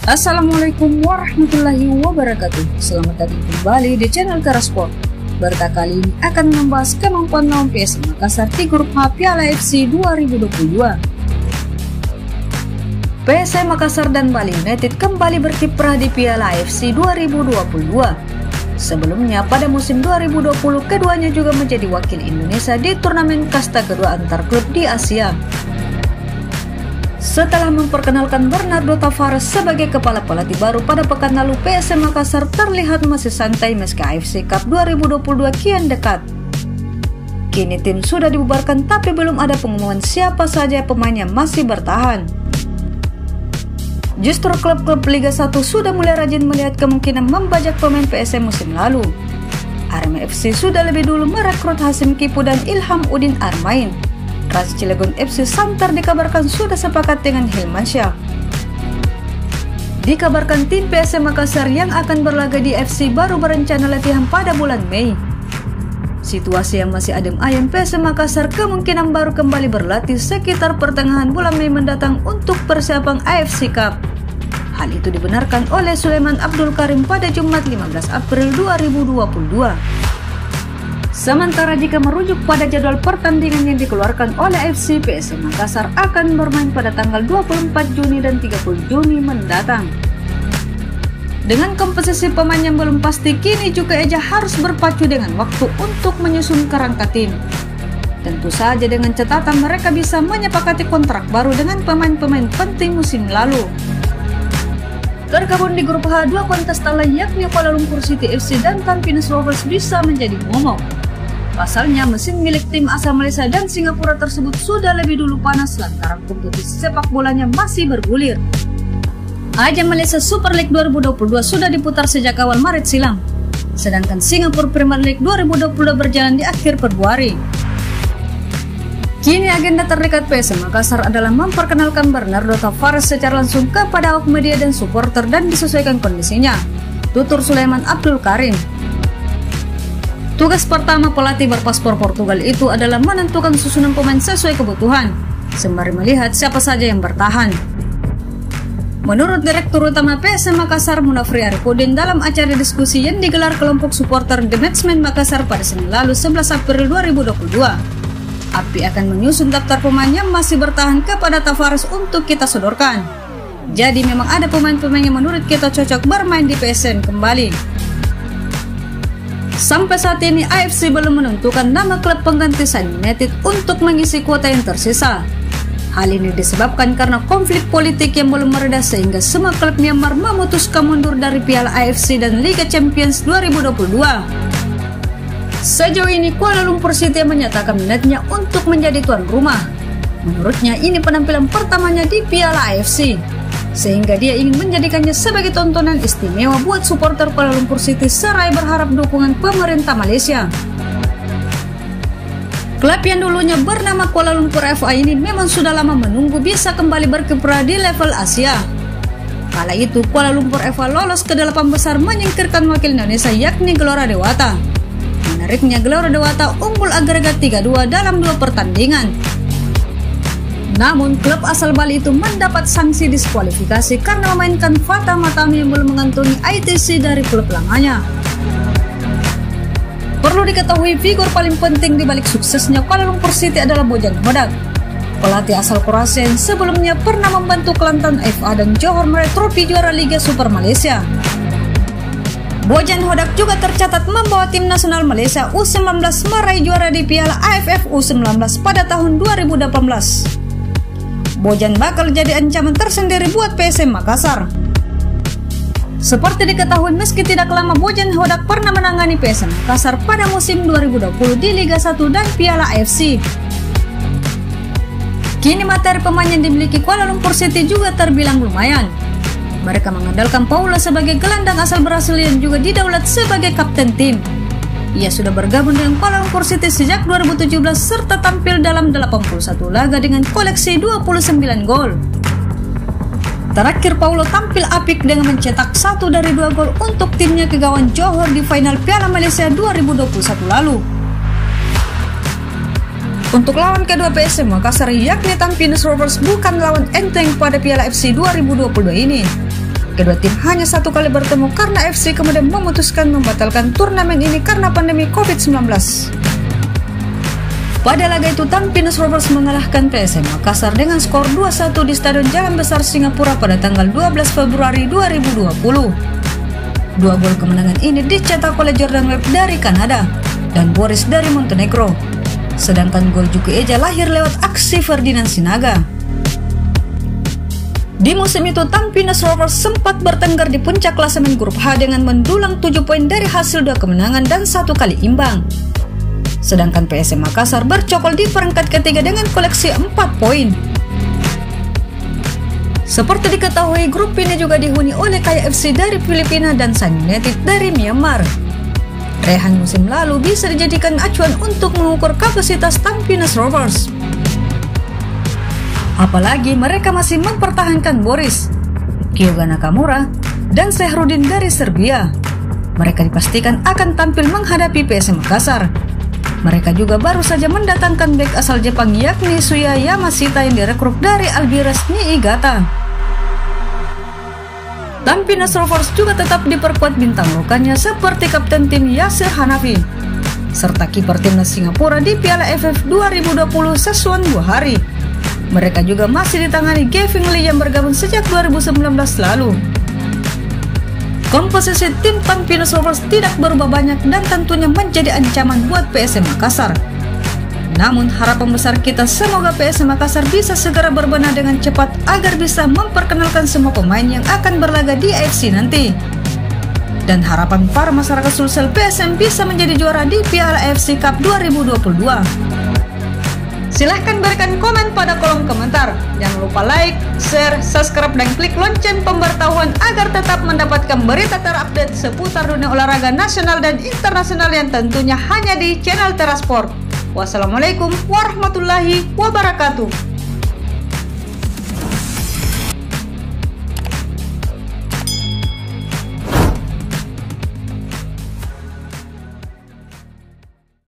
Assalamualaikum warahmatullahi wabarakatuh. Selamat datang kembali di channel Kerasport. Berita kali ini akan membahas kemampuan lawan PSM Makassar di grup H Piala FC 2022. PSM Makassar dan Bali United kembali berkiprah di Piala AFC 2022. Sebelumnya pada musim 2020 keduanya juga menjadi wakil Indonesia di turnamen kasta kedua antar klub di Asia. Setelah memperkenalkan Bernardo Tavares sebagai kepala pelatih baru pada pekan lalu, PSM Makassar terlihat masih santai meski AFC Cup 2022 kian dekat. Kini tim sudah dibubarkan tapi belum ada pengumuman siapa saja pemain yang masih bertahan. Justru klub-klub Liga 1 sudah mulai rajin melihat kemungkinan membajak pemain PSM musim lalu. Arema FC sudah lebih dulu merekrut Hasim Kipu dan Ilham Udin Armain. Ras Cilegon FC Santer dikabarkan sudah sepakat dengan Hilmansyah. Dikabarkan tim PSM Makassar yang akan berlaga di FC baru berencana latihan pada bulan Mei. Situasi yang masih adem ayem, PSM Makassar kemungkinan baru kembali berlatih sekitar pertengahan bulan Mei mendatang untuk persiapan AFC Cup. Hal itu dibenarkan oleh Sulaiman Abdul Karim pada Jumat 15 April 2022. Sementara jika merujuk pada jadwal pertandingan yang dikeluarkan oleh AFC, PSM Makassar akan bermain pada tanggal 24 Juni dan 30 Juni mendatang. Dengan komposisi pemain yang belum pasti, kini juga Eja harus berpacu dengan waktu untuk menyusun kerangka tim. Tentu saja dengan catatan mereka bisa menyepakati kontrak baru dengan pemain-pemain penting musim lalu. Tergabung di grup H, dua kontestan lain yakni Kuala Lumpur City FC dan Tampines Rovers bisa menjadi momok. Pasalnya mesin milik tim asal Malaysia dan Singapura tersebut sudah lebih dulu panas lantaran kompetisi sepak bolanya masih bergulir. Ajang Malaysia Super League 2022 sudah diputar sejak awal Maret silam, sedangkan Singapura Premier League 2022 berjalan di akhir Februari. Kini agenda terdekat PSM Makassar adalah memperkenalkan Bernardo Tavares secara langsung kepada awak media dan supporter dan disesuaikan kondisinya, tutur Sulaiman Abdul Karim. Tugas pertama pelatih berpaspor Portugal itu adalah menentukan susunan pemain sesuai kebutuhan, sembari melihat siapa saja yang bertahan. Menurut Direktur Utama PSM Makassar Munafri Arifudin dalam acara diskusi yang digelar kelompok supporter The Matchman Makassar pada Senin lalu 11 April 2022, API akan menyusun daftar pemain yang masih bertahan kepada Tavares untuk kita sodorkan. Jadi memang ada pemain-pemain yang menurut kita cocok bermain di PSM kembali. Sampai saat ini AFC belum menentukan nama klub pengganti San United untuk mengisi kuota yang tersisa. Hal ini disebabkan karena konflik politik yang belum mereda sehingga semua klub Myanmar memutuskan mundur dari Piala AFC dan Liga Champions 2022. Sejauh ini Kuala Lumpur City menyatakan minatnya untuk menjadi tuan rumah. Menurutnya ini penampilan pertamanya di Piala AFC, sehingga dia ingin menjadikannya sebagai tontonan istimewa buat supporter Kuala Lumpur City seraya berharap dukungan pemerintah Malaysia. Klub yang dulunya bernama Kuala Lumpur FA ini memang sudah lama menunggu bisa kembali berkiprah di level Asia. Kala itu Kuala Lumpur FA lolos ke 8 besar menyingkirkan wakil Indonesia yakni Gelora Dewata. Menariknya Gelora Dewata unggul agregat 3-2 dalam 2 pertandingan. Namun klub asal Bali itu mendapat sanksi diskualifikasi karena memainkan Fatah Matami yang belum mengantongi ITC dari klub lamanya. Perlu diketahui figur paling penting di balik suksesnya Kuala Lumpur City adalah Bojan Hodak, pelatih asal Kroasia yang sebelumnya pernah membantu Kelantan FA dan Johor meraih trofi juara Liga Super Malaysia. Bojan Hodak juga tercatat membawa tim nasional Malaysia U19 meraih juara di Piala AFF U19 pada tahun 2018. Bojan bakal jadi ancaman tersendiri buat PSM Makassar. Seperti diketahui, meski tidak lama Bojan Hodak pernah menangani PSM Makassar pada musim 2020 di Liga 1 dan Piala AFC. Kini materi pemain yang dimiliki Kuala Lumpur City juga terbilang lumayan. Mereka mengandalkan Paula sebagai gelandang asal Brasil yang juga didaulat sebagai kapten tim. Ia sudah bergabung dengan Kuala Lumpur City sejak 2017 serta tampil dalam 81 laga dengan koleksi 29 gol. Terakhir Paulo tampil apik dengan mencetak 1 dari 2 gol untuk timnya ke gawang Johor di final Piala Malaysia 2021 lalu. Untuk lawan kedua PSM Makassar yakni Tampines Rovers bukan lawan enteng pada Piala FC 2022 ini. Kedua tim hanya satu kali bertemu karena FC kemudian memutuskan membatalkan turnamen ini karena pandemi COVID-19. Pada laga itu, Tampines Rovers mengalahkan PSM Makassar dengan skor 2-1 di Stadion Jalan Besar Singapura pada tanggal 12 Februari 2020. Dua gol kemenangan ini dicetak oleh Jordan Webb dari Kanada dan Boris dari Montenegro. Sedangkan gol Juki Eja lahir lewat aksi Ferdinand Sinaga. Di musim itu, Tampines Rovers sempat bertengger di puncak klasemen grup H dengan mendulang 7 poin dari hasil 2 kemenangan dan 1 kali imbang. Sedangkan PSM Makassar bercokol di peringkat ketiga dengan koleksi 4 poin. Seperti diketahui, grup ini juga dihuni oleh KFC dari Filipina dan Sun United dari Myanmar. Raihan musim lalu bisa dijadikan acuan untuk mengukur kapasitas Tampines Rovers. Apalagi mereka masih mempertahankan Boris, Kyoga Nakamura, dan Sehrudin dari Serbia. Mereka dipastikan akan tampil menghadapi PSM Makassar. Mereka juga baru saja mendatangkan bek asal Jepang yakni Suya Yamashita yang direkrut dari Albires Niigata. Tampines Rovers juga tetap diperkuat bintang lokalnya seperti kapten tim Yasir Hanafi, serta kiper timnas Singapura di Piala AFF 2020 Sessuan Buhari. Mereka juga masih ditangani Gavin Lee yang bergabung sejak 2019 lalu. Komposisi tim Tampines Rovers tidak berubah banyak dan tentunya menjadi ancaman buat PSM Makassar. Namun harapan besar kita semoga PSM Makassar bisa segera berbenah dengan cepat agar bisa memperkenalkan semua pemain yang akan berlaga di AFC nanti. Dan harapan para masyarakat Sulsel PSM bisa menjadi juara di Piala AFC Cup 2022. Silahkan berikan komen pada kolom komentar. Jangan lupa like, share, subscribe, dan klik lonceng pemberitahuan agar tetap mendapatkan berita terupdate seputar dunia olahraga nasional dan internasional yang tentunya hanya di channel Tera Sport. Wassalamualaikum warahmatullahi wabarakatuh.